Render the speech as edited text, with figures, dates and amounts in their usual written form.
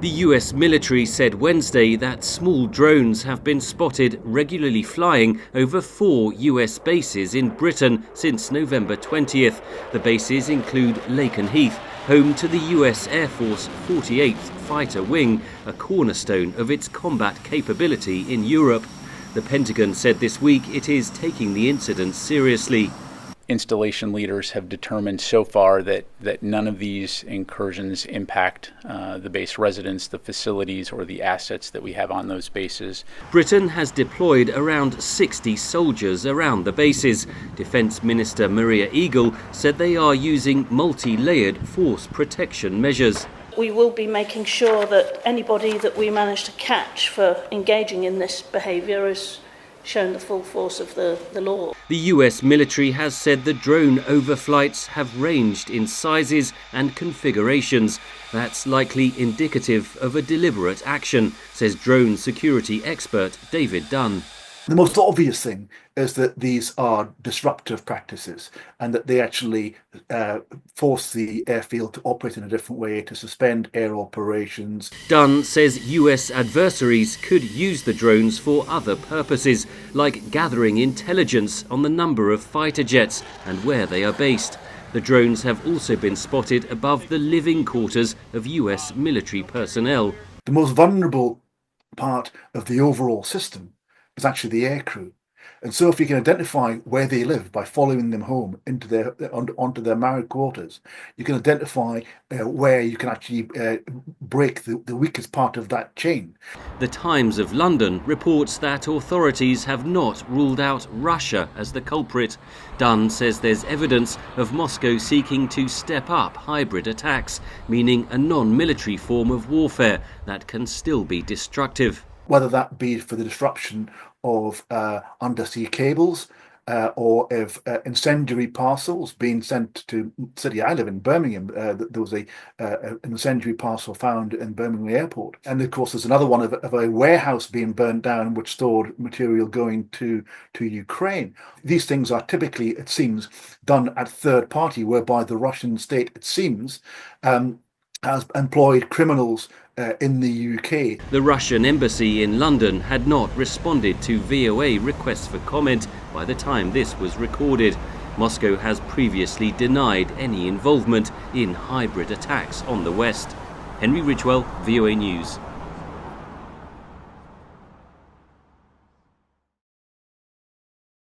The US military said Wednesday that small drones have been spotted regularly flying over 4 US bases in Britain since November 20th. The bases include Lakenheath, home to the US Air Force 48th Fighter Wing, a cornerstone of its combat capability in Europe. The Pentagon said this week it is taking the incident seriously. Installation leaders have determined so far that none of these incursions impact the base residents, the facilities, or the assets that we have on those bases. Britain has deployed around 60 soldiers around the bases. Defence Minister Maria Eagle said they are using multi-layered force protection measures. We will be making sure that anybody that we manage to catch for engaging in this behaviour is shown the full force of the law. The US military has said the drone overflights have ranged in sizes and configurations. That's likely indicative of a deliberate action, says drone security expert David Dunn. The most obvious thing is that these are disruptive practices and that they actually force the airfield to operate in a different way, to suspend air operations. Dunn says US adversaries could use the drones for other purposes, like gathering intelligence on the number of fighter jets and where they are based. The drones have also been spotted above the living quarters of US military personnel. The most vulnerable part of the overall system is actually the aircrew. And so if you can identify where they live by following them home into onto their married quarters, you can identify where you can actually break the weakest part of that chain. The Times of London reports that authorities have not ruled out Russia as the culprit. Dunn says there's evidence of Moscow seeking to step up hybrid attacks, meaning a non-military form of warfare that can still be destructive. Whether that be for the disruption of undersea cables or of incendiary parcels being sent to the city I live in, Birmingham. There was an incendiary parcel found in Birmingham Airport. And of course, there's another one of a warehouse being burned down which stored material going to Ukraine. These things are typically, it seems, done at third party, whereby the Russian state, it seems, has employed criminals in the UK. The Russian embassy in London had not responded to VOA requests for comment by the time this was recorded. Moscow has previously denied any involvement in hybrid attacks on the West. Henry Ridgwell, VOA News.